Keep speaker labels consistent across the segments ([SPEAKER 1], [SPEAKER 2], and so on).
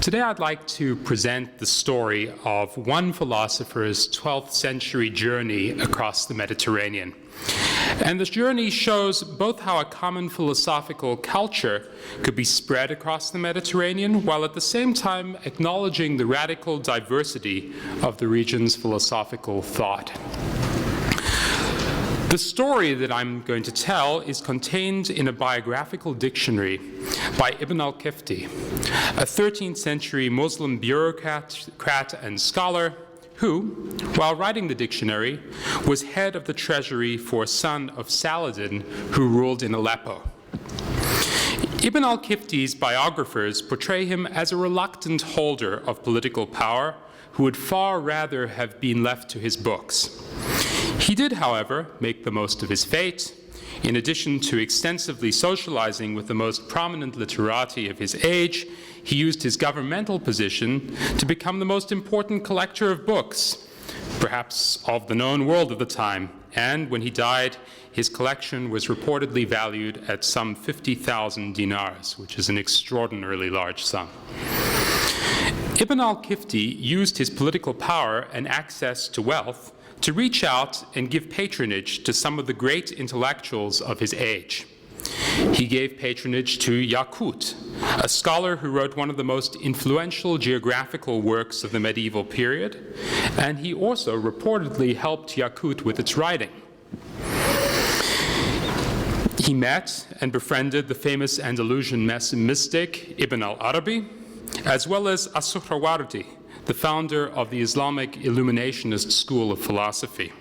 [SPEAKER 1] Today I'd like to present the story of one philosopher's 12th century journey across the Mediterranean. And this journey shows both how a common philosophical culture could be spread across the Mediterranean, while at the same time acknowledging the radical diversity of the region's philosophical thought. The story that I'm going to tell is contained in a biographical dictionary by Ibn al-Kifti, a 13th century Muslim bureaucrat and scholar who, while writing the dictionary, was head of the treasury for a son of Saladin who ruled in Aleppo. Ibn al-Kifti's biographers portray him as a reluctant holder of political power who would far rather have been left to his books. He did, however, make the most of his fate. In addition to extensively socializing with the most prominent literati of his age, he used his governmental position to become the most important collector of books, perhaps of the known world of the time, and when he died, his collection was reportedly valued at some 50,000 dinars, which is an extraordinarily large sum. Ibn al-Kifti used his political power and access to wealth to reach out and give patronage to some of the great intellectuals of his age. He gave patronage to Yaqut, a scholar who wrote one of the most influential geographical works of the medieval period, and he also reportedly helped Yaqut with its writing. He met and befriended the famous Andalusian mystic Ibn al-Arabi, as well as as-Suhrawardi, the founder of the Islamic Illuminationist school of philosophy.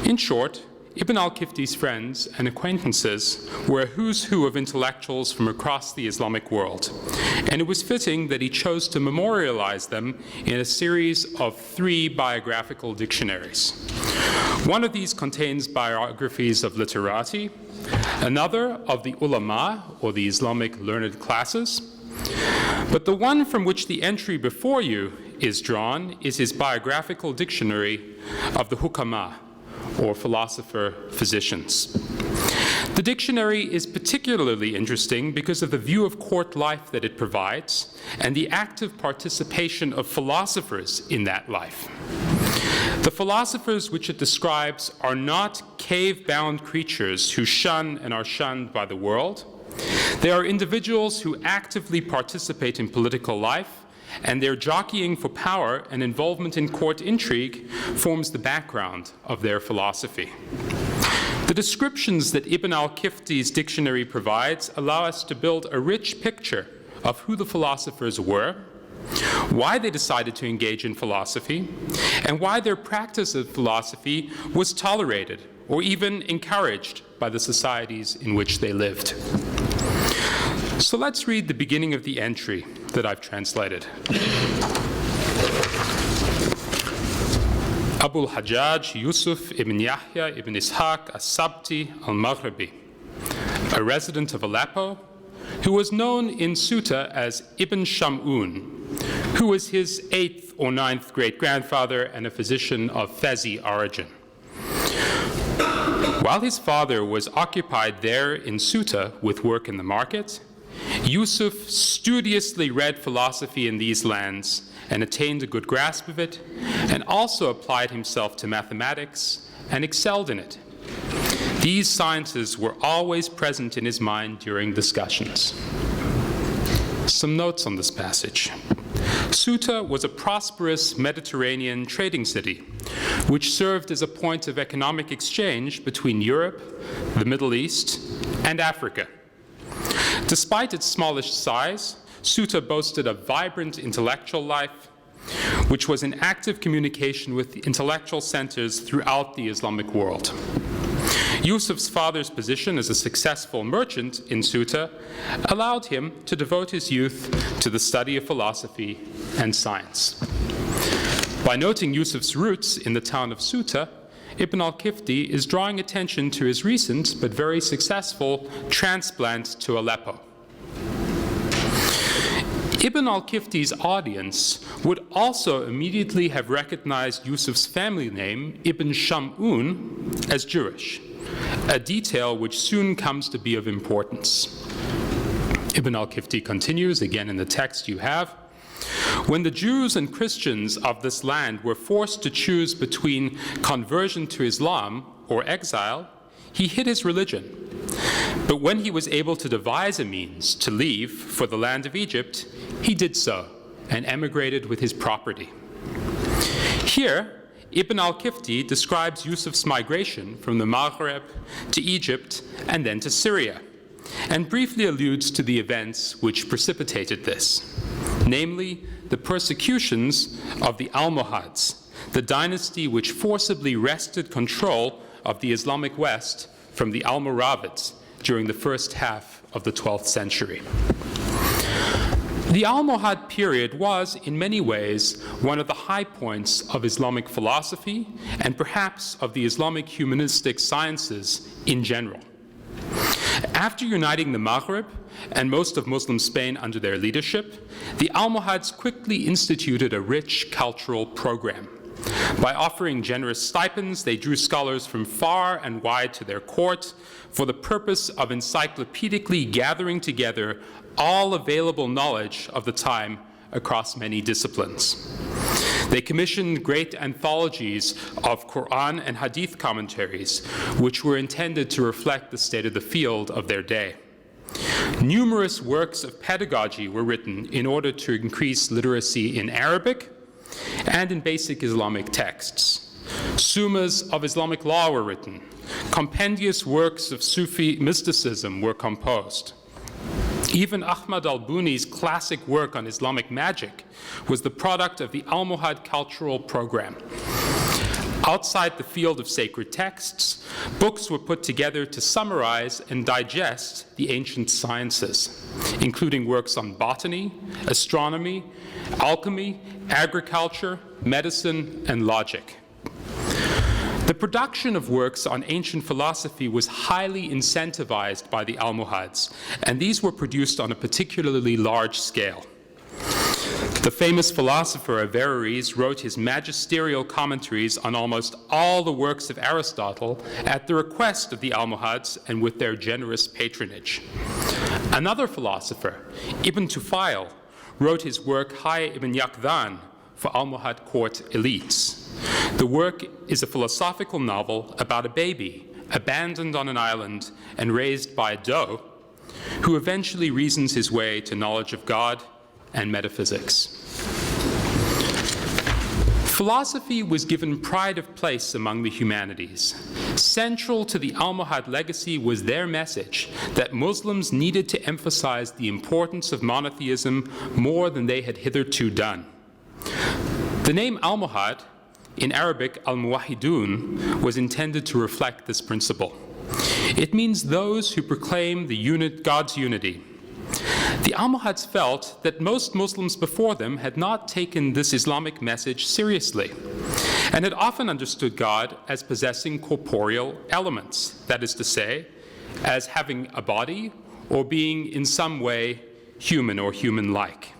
[SPEAKER 1] In short, Ibn al-Kifti's friends and acquaintances were a who's who of intellectuals from across the Islamic world, and it was fitting that he chose to memorialize them in a series of 3 biographical dictionaries. One of these contains biographies of literati, another of the ulama, or the Islamic learned classes, but the one from which the entry before you is drawn is his biographical dictionary of the hukama, or philosopher-physicians. The dictionary is particularly interesting because of the view of court life that it provides and the active participation of philosophers in that life. The philosophers which it describes are not cave-bound creatures who shun and are shunned by the world. They are individuals who actively participate in political life, and their jockeying for power and involvement in court intrigue forms the background of their philosophy. The descriptions that Ibn al-Kifti's dictionary provides allow us to build a rich picture of who the philosophers were, why they decided to engage in philosophy, and why their practice of philosophy was tolerated or even encouraged by the societies in which they lived. So let's read the beginning of the entry that I've translated. Abu al-Hajjaj Yusuf ibn Yahya ibn Ishaq as-Sabti al-Maghribi, a resident of Aleppo, who was known in Ceuta as Ibn Shamun, who was his 8th or 9th great-grandfather and a physician of Fezi origin. While his father was occupied there in Ceuta with work in the market, Yusuf studiously read philosophy in these lands and attained a good grasp of it, and also applied himself to mathematics and excelled in it. These sciences were always present in his mind during discussions. Some notes on this passage. Ceuta was a prosperous Mediterranean trading city, which served as a point of economic exchange between Europe, the Middle East, and Africa. Despite its smallish size, Ceuta boasted a vibrant intellectual life, which was in active communication with intellectual centers throughout the Islamic world. Yusuf's father's position as a successful merchant in Ceuta allowed him to devote his youth to the study of philosophy and science. By noting Yusuf's roots in the town of Ceuta, Ibn al-Kifti is drawing attention to his recent but very successful transplant to Aleppo. Ibn al-Kifti's audience would also immediately have recognized Yusuf's family name, Ibn Shamun, as Jewish, a detail which soon comes to be of importance. Ibn al-Kifti continues, again in the text you have, when the Jews and Christians of this land were forced to choose between conversion to Islam or exile, he hid his religion. But when he was able to devise a means to leave for the land of Egypt, he did so and emigrated with his property. Here, Ibn al-Kifti describes Yusuf's migration from the Maghreb to Egypt and then to Syria, and briefly alludes to the events which precipitated this, namely the persecutions of the Almohads, the dynasty which forcibly wrested control of the Islamic West from the Almoravids during the first half of the 12th century. The Almohad period was, in many ways, one of the high points of Islamic philosophy and perhaps of the Islamic humanistic sciences in general. After uniting the Maghreb and most of Muslim Spain under their leadership, the Almohads quickly instituted a rich cultural program. By offering generous stipends, they drew scholars from far and wide to their court for the purpose of encyclopedically gathering together all available knowledge of the time across many disciplines. They commissioned great anthologies of Quran and Hadith commentaries, which were intended to reflect the state of the field of their day. Numerous works of pedagogy were written in order to increase literacy in Arabic and in basic Islamic texts. Summas of Islamic law were written. Compendious works of Sufi mysticism were composed. Even Ahmad al-Buni's classic work on Islamic magic was the product of the Almohad cultural program. Outside the field of sacred texts, books were put together to summarize and digest the ancient sciences, including works on botany, astronomy, alchemy, agriculture, medicine, and logic. The production of works on ancient philosophy was highly incentivized by the Almohads, and these were produced on a particularly large scale. The famous philosopher Averroes wrote his magisterial commentaries on almost all the works of Aristotle at the request of the Almohads and with their generous patronage. Another philosopher, Ibn Tufayl, wrote his work Hayy ibn Yaqdhan for Almohad court elites. The work is a philosophical novel about a baby abandoned on an island and raised by a doe who eventually reasons his way to knowledge of God and metaphysics. Philosophy was given pride of place among the humanities. Central to the Almohad legacy was their message that Muslims needed to emphasize the importance of monotheism more than they had hitherto done. The name Almohad, in Arabic al-Muwahhidun, was intended to reflect this principle. It means those who proclaim God's unity. The Almohads felt that most Muslims before them had not taken this Islamic message seriously and had often understood God as possessing corporeal elements, that is to say, as having a body or being in some way human or human-like.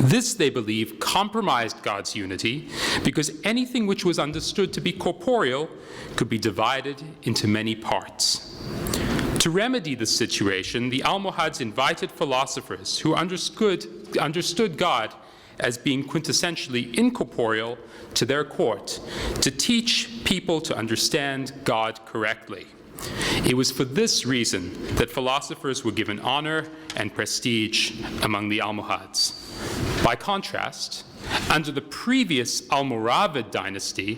[SPEAKER 1] This, they believe, compromised God's unity because anything which was understood to be corporeal could be divided into many parts. To remedy this situation, the Almohads invited philosophers who understood God as being quintessentially incorporeal to their court to teach people to understand God correctly. It was for this reason that philosophers were given honor and prestige among the Almohads. By contrast, under the previous Almoravid dynasty,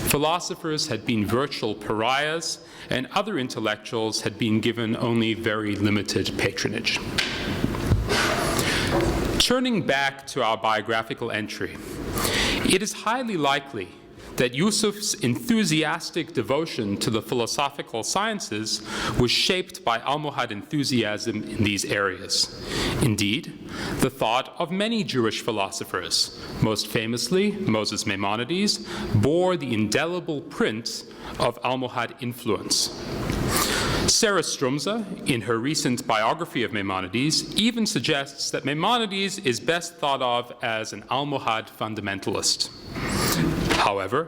[SPEAKER 1] philosophers had been virtual pariahs and other intellectuals had been given only very limited patronage. Turning back to our biographical entry, it is highly likely that Yusuf's enthusiastic devotion to the philosophical sciences was shaped by Almohad enthusiasm in these areas. Indeed, the thought of many Jewish philosophers, most famously Moses Maimonides, bore the indelible print of Almohad influence. Sarah Strumza, in her recent biography of Maimonides, even suggests that Maimonides is best thought of as an Almohad fundamentalist. However,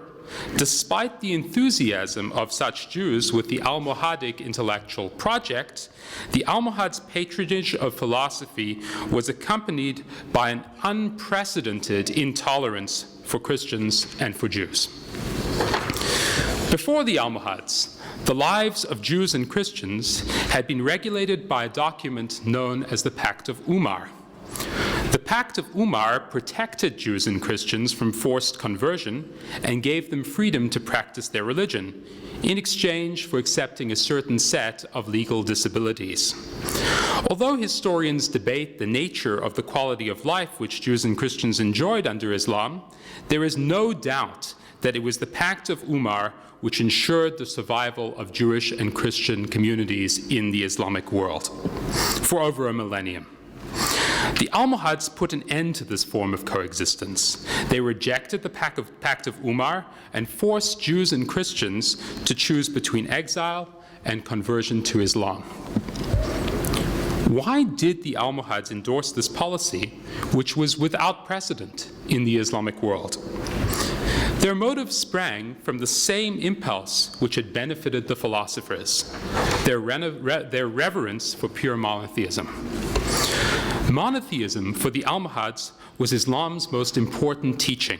[SPEAKER 1] despite the enthusiasm of such Jews with the Almohadic intellectual project, the Almohads' patronage of philosophy was accompanied by an unprecedented intolerance for Christians and for Jews. Before the Almohads, the lives of Jews and Christians had been regulated by a document known as the Pact of Umar. The Pact of Umar protected Jews and Christians from forced conversion and gave them freedom to practice their religion in exchange for accepting a certain set of legal disabilities. Although historians debate the nature of the quality of life which Jews and Christians enjoyed under Islam, there is no doubt that it was the Pact of Umar which ensured the survival of Jewish and Christian communities in the Islamic world for over a millennium. The Almohads put an end to this form of coexistence. They rejected the Pact of Umar and forced Jews and Christians to choose between exile and conversion to Islam. Why did the Almohads endorse this policy, which was without precedent in the Islamic world? Their motive sprang from the same impulse which had benefited the philosophers, their reverence for pure monotheism. Monotheism for the Almohads was Islam's most important teaching.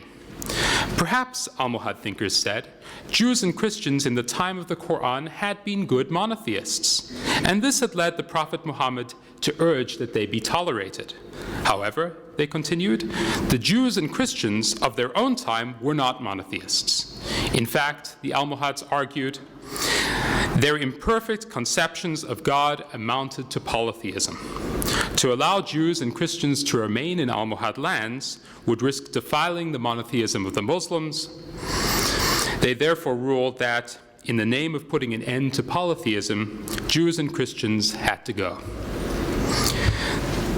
[SPEAKER 1] Perhaps, Almohad thinkers said, Jews and Christians in the time of the Quran had been good monotheists, and this had led the Prophet Muhammad to urge that they be tolerated. However, they continued, the Jews and Christians of their own time were not monotheists. In fact, the Almohads argued, their imperfect conceptions of God amounted to polytheism. To allow Jews and Christians to remain in Almohad lands would risk defiling the monotheism of the Muslims. They therefore ruled that, in the name of putting an end to polytheism, Jews and Christians had to go.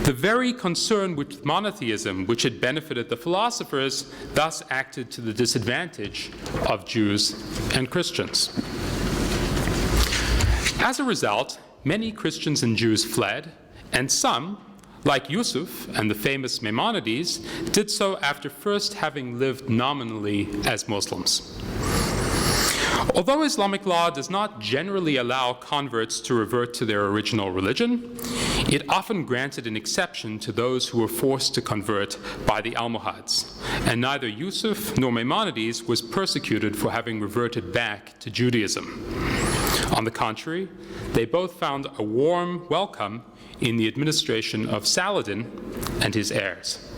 [SPEAKER 1] The very concern with monotheism, which had benefited the philosophers, thus acted to the disadvantage of Jews and Christians. As a result, many Christians and Jews fled, and some, like Yusuf and the famous Maimonides, did so after first having lived nominally as Muslims. Although Islamic law does not generally allow converts to revert to their original religion, it often granted an exception to those who were forced to convert by the Almohads, and neither Yusuf nor Maimonides was persecuted for having reverted back to Judaism. On the contrary, they both found a warm welcome in the administration of Saladin and his heirs.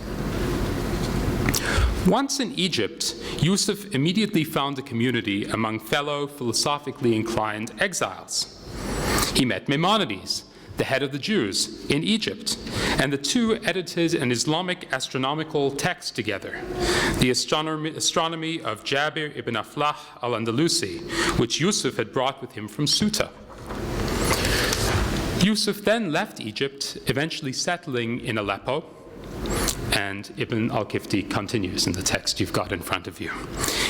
[SPEAKER 1] Once in Egypt, Yusuf immediately found a community among fellow philosophically inclined exiles. He met Maimonides, the head of the Jews, in Egypt, and the two edited an Islamic astronomical text together, the astronomy of Jabir ibn Aflah al-Andalusi, which Yusuf had brought with him from Suta. Yusuf then left Egypt, eventually settling in Aleppo, and Ibn al-Kifti continues in the text you've got in front of you.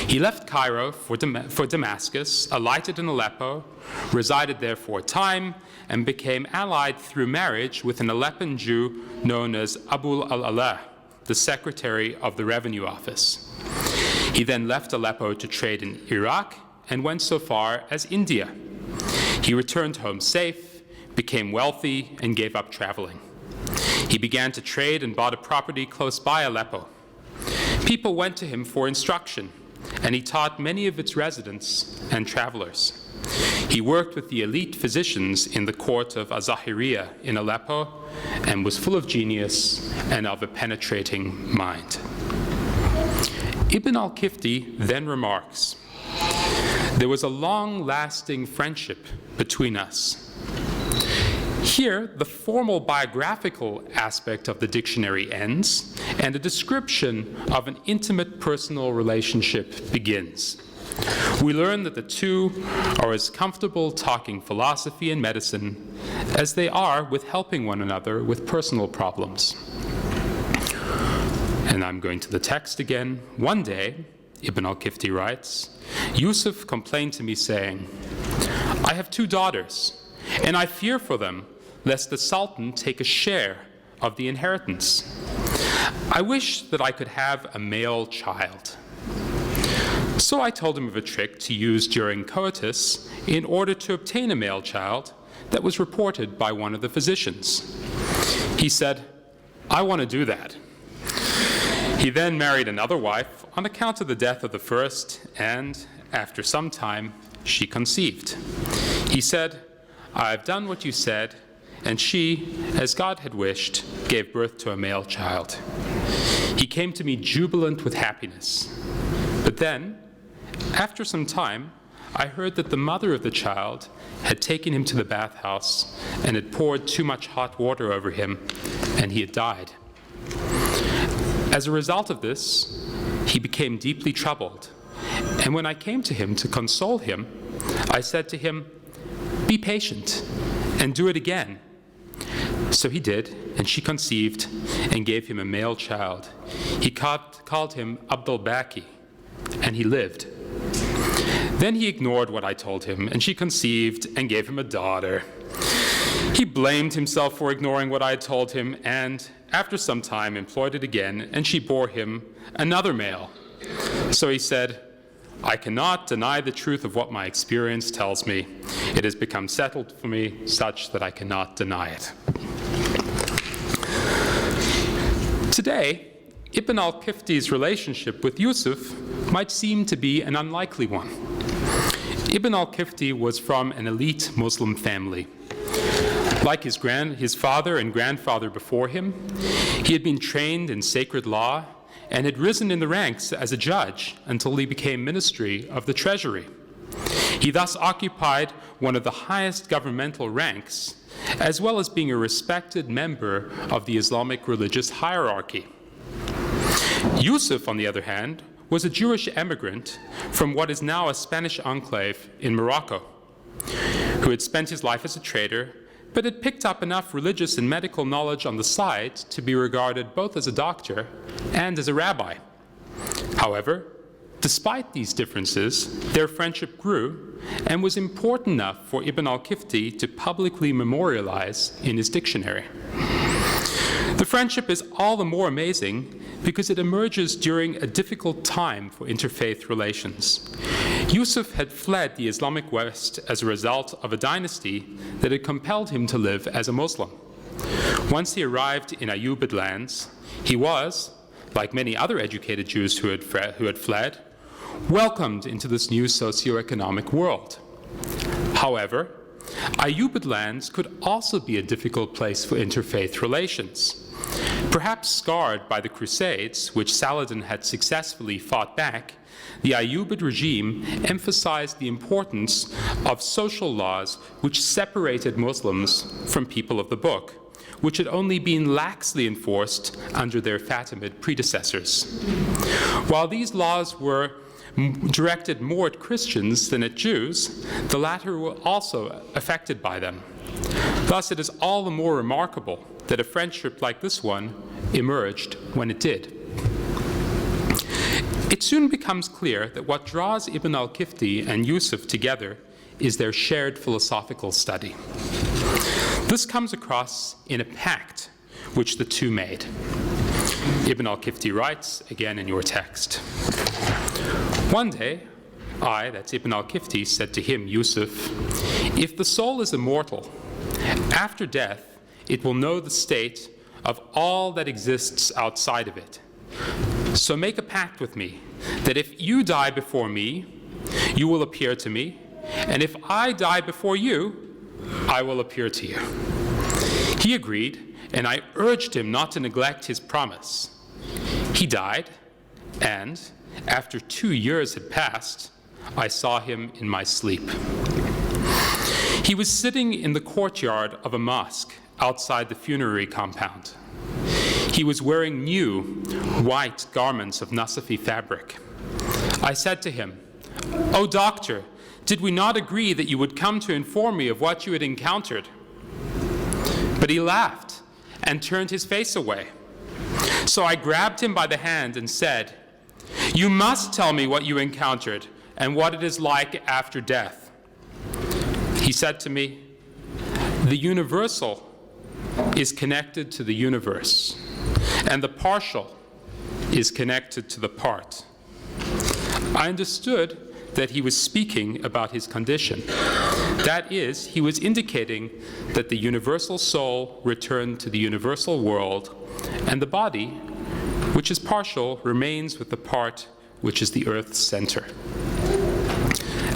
[SPEAKER 1] He left Cairo for Damascus, alighted in Aleppo, resided there for a time, and became allied through marriage with an Aleppan Jew known as Abul al-Ala, the secretary of the revenue office. He then left Aleppo to trade in Iraq and went so far as India. He returned home safe, became wealthy, and gave up traveling. He began to trade and bought a property close by Aleppo. People went to him for instruction, and he taught many of its residents and travelers. He worked with the elite physicians in the court of Azahiriya in Aleppo and was full of genius and of a penetrating mind. Ibn al-Kifti then remarks, there was a long-lasting friendship between us. Here, the formal biographical aspect of the dictionary ends, and a description of an intimate personal relationship begins. We learn that the two are as comfortable talking philosophy and medicine as they are with helping one another with personal problems. And I'm going to the text again. One day, Ibn al-Kifti writes, Yusuf complained to me saying, I have 2 daughters, and I fear for them lest the Sultan take a share of the inheritance. I wish that I could have a male child. So I told him of a trick to use during coitus in order to obtain a male child that was reported by one of the physicians. He said, "I want to do that." He then married another wife on account of the death of the first, and after some time, she conceived. He said, "I've done what you said," and she, as God had wished, gave birth to a male child. He came to me jubilant with happiness. But then, after some time, I heard that the mother of the child had taken him to the bathhouse and had poured too much hot water over him, and he had died. As a result of this, he became deeply troubled, and when I came to him to console him, I said to him, "Be patient and do it again." So he did, and she conceived and gave him a male child. He called him Abdul-Baki, and he lived. Then he ignored what I told him, and she conceived and gave him a daughter. He blamed himself for ignoring what I had told him, and after some time employed it again, and she bore him another male. So he said, "I cannot deny the truth of what my experience tells me. It has become settled for me such that I cannot deny it." Today, Ibn al-Kifti's relationship with Yusuf might seem to be an unlikely one. Ibn al-Kifti was from an elite Muslim family. Like his father and grandfather before him, he had been trained in sacred law and had risen in the ranks as a judge until he became Ministry of the Treasury. He thus occupied one of the highest governmental ranks, as well as being a respected member of the Islamic religious hierarchy. Yusuf, on the other hand, was a Jewish emigrant from what is now a Spanish enclave in Morocco, who had spent his life as a trader, but had picked up enough religious and medical knowledge on the side to be regarded both as a doctor and as a rabbi. However, despite these differences, their friendship grew and was important enough for Ibn al-Kifti to publicly memorialize in his dictionary. The friendship is all the more amazing because it emerges during a difficult time for interfaith relations. Yusuf had fled the Islamic West as a result of a dynasty that had compelled him to live as a Muslim. Once he arrived in Ayyubid lands, he was, like many other educated Jews who had fled, welcomed into this new socioeconomic world. However, Ayyubid lands could also be a difficult place for interfaith relations. Perhaps scarred by the Crusades, which Saladin had successfully fought back, the Ayyubid regime emphasized the importance of social laws which separated Muslims from people of the book, which had only been laxly enforced under their Fatimid predecessors. While these laws were directed more at Christians than at Jews, the latter were also affected by them. Thus, it is all the more remarkable that a friendship like this one emerged when it did. It soon becomes clear that what draws Ibn al-Kifti and Yusuf together is their shared philosophical study. This comes across in a pact which the two made. Ibn al-Kifti writes, again in your text, "One day, I," that's Ibn al-Kifti, "said to him, Yusuf, if the soul is immortal, after death, it will know the state of all that exists outside of it. So make a pact with me, that if you die before me, you will appear to me, and if I die before you, I will appear to you." He agreed, and I urged him not to neglect his promise. He died, and after 2 years had passed, I saw him in my sleep. He was sitting in the courtyard of a mosque outside the funerary compound. He was wearing new white garments of Nasafi fabric. I said to him, "O doctor, did we not agree that you would come to inform me of what you had encountered?" But he laughed and turned his face away. So I grabbed him by the hand and said, "You must tell me what you encountered and what it is like after death." He said to me, "The universal is connected to the universe, and the partial is connected to the part. I understood that he was speaking about his condition. That is, he was indicating that the universal soul returned to the universal world, and the body, which is partial, remains with the part which is the earth's center.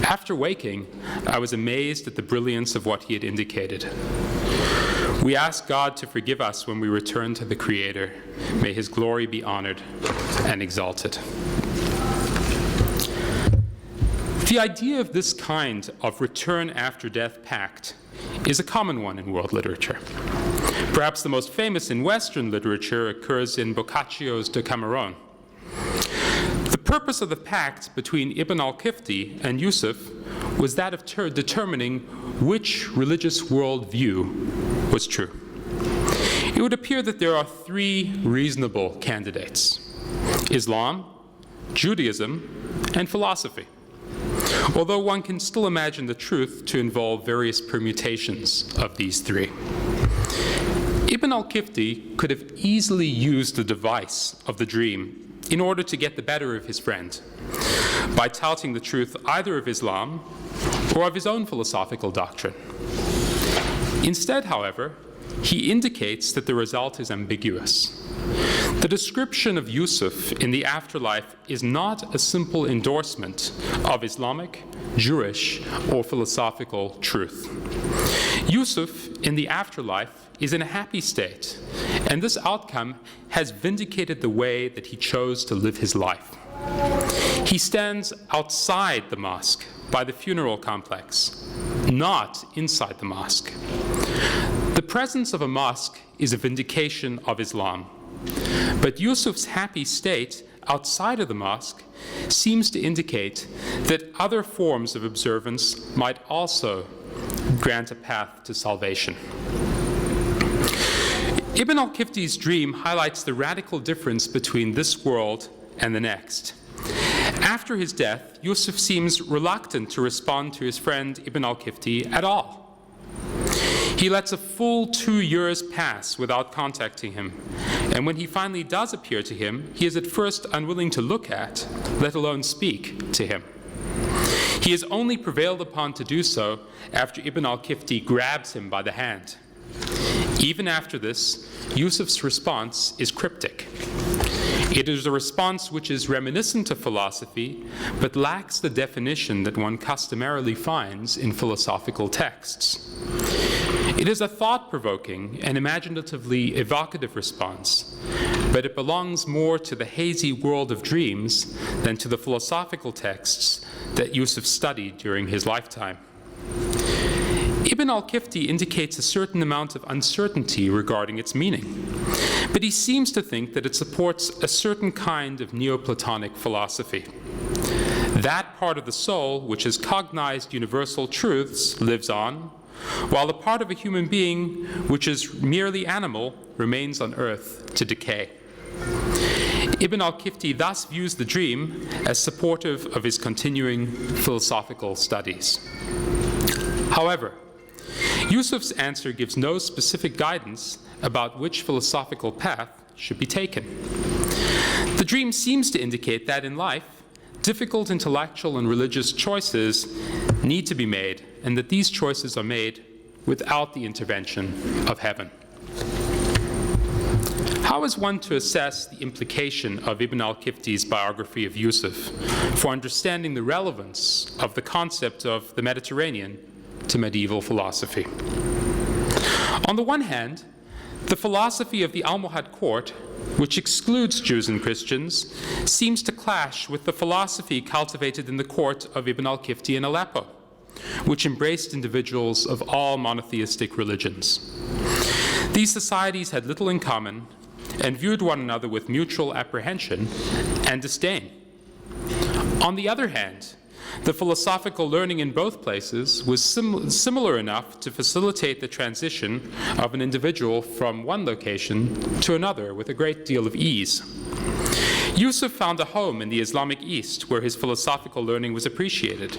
[SPEAKER 1] After waking, I was amazed at the brilliance of what he had indicated. We ask God to forgive us when we return to the Creator. May his glory be honored and exalted. The idea of this kind of return after death pact is a common one in world literature. Perhaps the most famous in Western literature occurs in Boccaccio's Decameron. The purpose of the pact between Ibn al-Kifti and Yusuf was that of determining which religious worldview was true. It would appear that there are three reasonable candidates: Islam, Judaism, and philosophy, although one can still imagine the truth to involve various permutations of these three. Ibn al-Kifti could have easily used the device of the dream in order to get the better of his friend by touting the truth either of Islam or of his own philosophical doctrine. Instead, however, he indicates that the result is ambiguous. The description of Yusuf in the afterlife is not a simple endorsement of Islamic, Jewish, or philosophical truth. Yusuf in the afterlife is in a happy state, and this outcome has vindicated the way that he chose to live his life. He stands outside the mosque by the funeral complex, not inside the mosque. The presence of a mosque is a vindication of Islam, but Yusuf's happy state outside of the mosque seems to indicate that other forms of observance might also grant a path to salvation. Ibn al-Kifti's dream highlights the radical difference between this world and the next. After his death, Yusuf seems reluctant to respond to his friend Ibn al-Kifti at all. He lets a full 2 years pass without contacting him, and when he finally does appear to him, he is at first unwilling to look at, let alone speak to him. He is only prevailed upon to do so after Ibn al-Kifti grabs him by the hand. Even after this, Yusuf's response is cryptic. It is a response which is reminiscent of philosophy, but lacks the definition that one customarily finds in philosophical texts. It is a thought-provoking and imaginatively evocative response, but it belongs more to the hazy world of dreams than to the philosophical texts that Yusuf studied during his lifetime. Ibn al-Kifti indicates a certain amount of uncertainty regarding its meaning, but he seems to think that it supports a certain kind of Neoplatonic philosophy. That part of the soul which has cognized universal truths lives on, while the part of a human being which is merely animal remains on earth to decay. Ibn al-Kifti thus views the dream as supportive of his continuing philosophical studies. However, Yusuf's answer gives no specific guidance about which philosophical path should be taken. The dream seems to indicate that in life, difficult intellectual and religious choices need to be made, and that these choices are made without the intervention of heaven. How is one to assess the implication of Ibn al-Kifti's biography of Yusuf for understanding the relevance of the concept of the Mediterranean to medieval philosophy? On the one hand, the philosophy of the Almohad court, which excludes Jews and Christians, seems to clash with the philosophy cultivated in the court of Ibn al-Kifti in Aleppo, which embraced individuals of all monotheistic religions. These societies had little in common and viewed one another with mutual apprehension and disdain. On the other hand, the philosophical learning in both places was similar enough to facilitate the transition of an individual from one location to another with a great deal of ease. Yusuf found a home in the Islamic East where his philosophical learning was appreciated.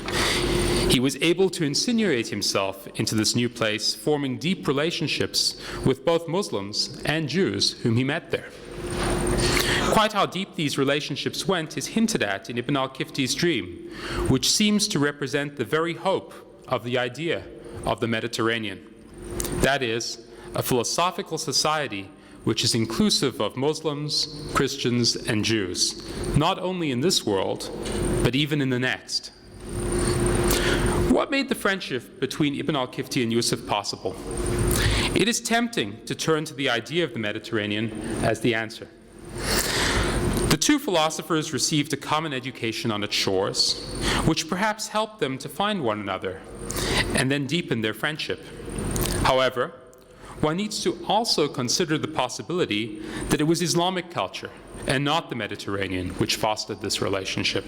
[SPEAKER 1] He was able to insinuate himself into this new place, forming deep relationships with both Muslims and Jews whom he met there. Quite how deep these relationships went is hinted at in Ibn al-Kifti's dream, which seems to represent the very hope of the idea of the Mediterranean. That is, a philosophical society which is inclusive of Muslims, Christians, and Jews, not only in this world, but even in the next. What made the friendship between Ibn al-Kifti and Yusuf possible? It is tempting to turn to the idea of the Mediterranean as the answer. The two philosophers received a common education on its shores, which perhaps helped them to find one another and then deepen their friendship. However, one needs to also consider the possibility that it was Islamic culture and not the Mediterranean which fostered this relationship.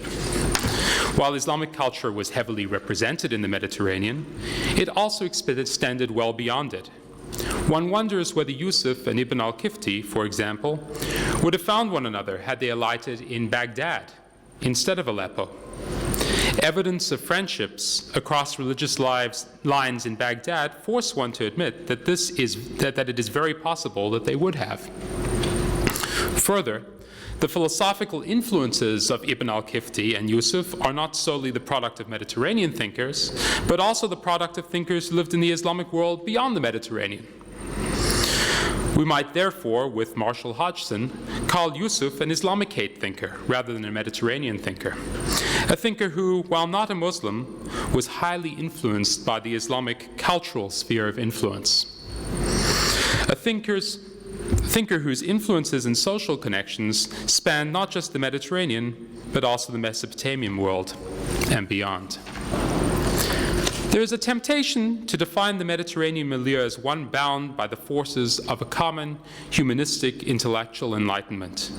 [SPEAKER 1] While Islamic culture was heavily represented in the Mediterranean, it also extended well beyond it. One wonders whether Yusuf and Ibn al-Kifti, for example, would have found one another had they alighted in Baghdad instead of Aleppo. Evidence of friendships across religious lines in Baghdad force one to admit that it is very possible that they would have. Further, the philosophical influences of Ibn al-Kifti and Yusuf are not solely the product of Mediterranean thinkers, but also the product of thinkers who lived in the Islamic world beyond the Mediterranean. We might therefore, with Marshall Hodgson, call Yusuf an Islamicate thinker rather than a Mediterranean thinker. A thinker who, while not a Muslim, was highly influenced by the Islamic cultural sphere of influence. A thinker whose influences and social connections span not just the Mediterranean, but also the Mesopotamian world and beyond. There is a temptation to define the Mediterranean milieu as one bound by the forces of a common humanistic intellectual enlightenment,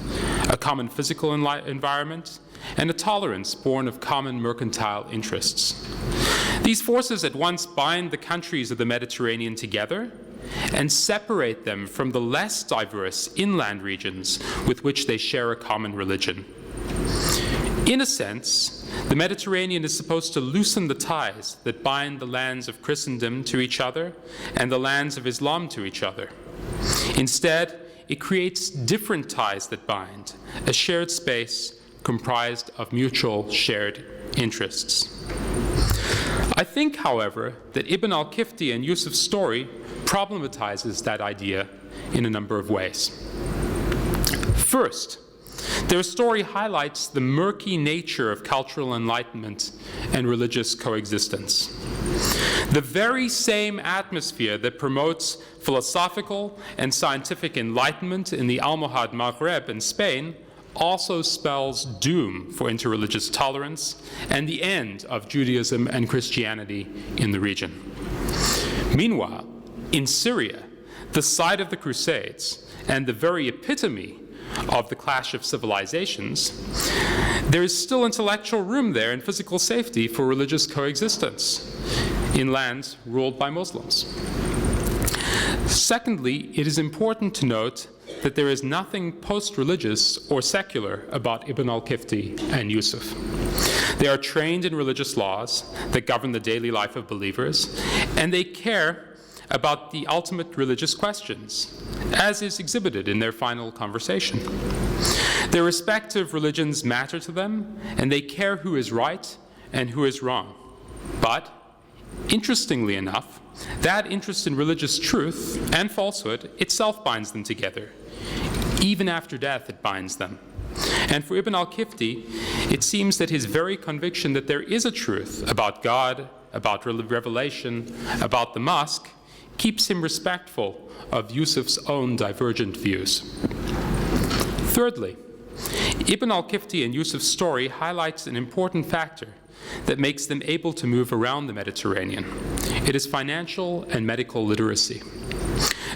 [SPEAKER 1] a common physical environment, and a tolerance born of common mercantile interests. These forces at once bind the countries of the Mediterranean together and separate them from the less diverse inland regions with which they share a common religion. In a sense, the Mediterranean is supposed to loosen the ties that bind the lands of Christendom to each other and the lands of Islam to each other. Instead, it creates different ties that bind, a shared space comprised of mutual shared interests. I think, however, that Ibn al-Kifti and Yusuf's story problematizes that idea in a number of ways. First, their story highlights the murky nature of cultural enlightenment and religious coexistence. The very same atmosphere that promotes philosophical and scientific enlightenment in the Almohad Maghreb in Spain also spells doom for interreligious tolerance and the end of Judaism and Christianity in the region. Meanwhile, in Syria, the site of the Crusades and the very epitome of the clash of civilizations, there is still intellectual room there and physical safety for religious coexistence in lands ruled by Muslims. Secondly, it is important to note that there is nothing post-religious or secular about Ibn al-Kifti and Yusuf. They are trained in religious laws that govern the daily life of believers, and they care about the ultimate religious questions, as is exhibited in their final conversation. Their respective religions matter to them, and they care who is right and who is wrong. But, interestingly enough, that interest in religious truth and falsehood itself binds them together. Even after death, it binds them. And for Ibn al-Kifti, it seems that his very conviction that there is a truth about God, about revelation, about the mosque, keeps him respectful of Yusuf's own divergent views. Thirdly, Ibn al-Kifti and Yusuf's story highlights an important factor that makes them able to move around the Mediterranean. It is financial and medical literacy.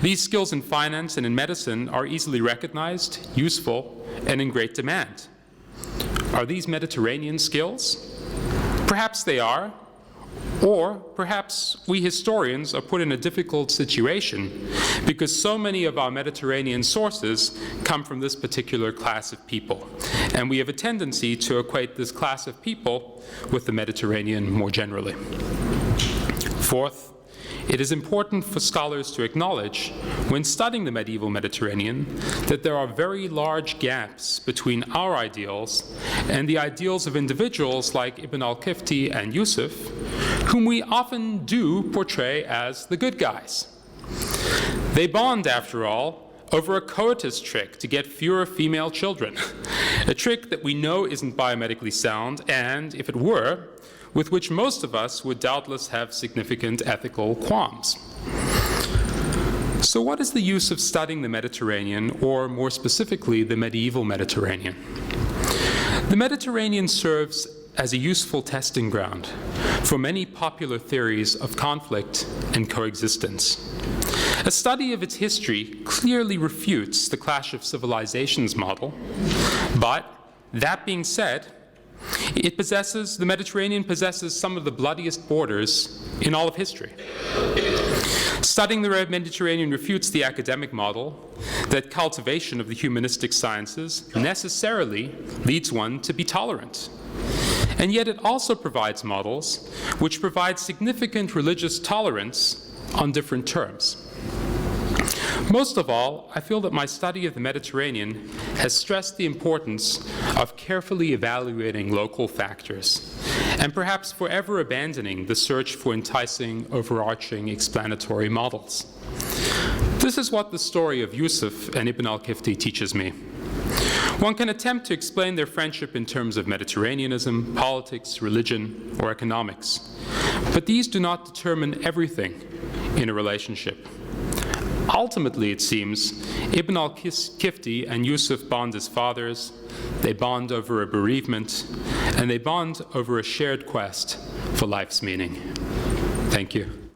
[SPEAKER 1] These skills in finance and in medicine are easily recognized, useful, and in great demand. Are these Mediterranean skills? Perhaps they are, or perhaps we historians are put in a difficult situation because so many of our Mediterranean sources come from this particular class of people, and we have a tendency to equate this class of people with the Mediterranean more generally. Fourth, it is important for scholars to acknowledge, when studying the medieval Mediterranean, that there are very large gaps between our ideals and the ideals of individuals like Ibn al-Kifti and Yusuf, whom we often do portray as the good guys. They bond, after all, over a coitus trick to get fewer female children, a trick that we know isn't biomedically sound, and, if it were, with which most of us would doubtless have significant ethical qualms. So what is the use of studying the Mediterranean, or more specifically, the medieval Mediterranean? The Mediterranean serves as a useful testing ground for many popular theories of conflict and coexistence. A study of its history clearly refutes the clash of civilizations model, but that being said, the Mediterranean possesses some of the bloodiest borders in all of history. Studying the Mediterranean refutes the academic model that cultivation of the humanistic sciences necessarily leads one to be tolerant. And yet it also provides models which provide significant religious tolerance on different terms. Most of all, I feel that my study of the Mediterranean has stressed the importance of carefully evaluating local factors, and perhaps forever abandoning the search for enticing, overarching, explanatory models. This is what the story of Yusuf and Ibn al-Kifti teaches me. One can attempt to explain their friendship in terms of Mediterraneanism, politics, religion, or economics, but these do not determine everything in a relationship. Ultimately, it seems, Ibn al-Kifti and Yusuf bond as fathers, they bond over a bereavement, and they bond over a shared quest for life's meaning. Thank you.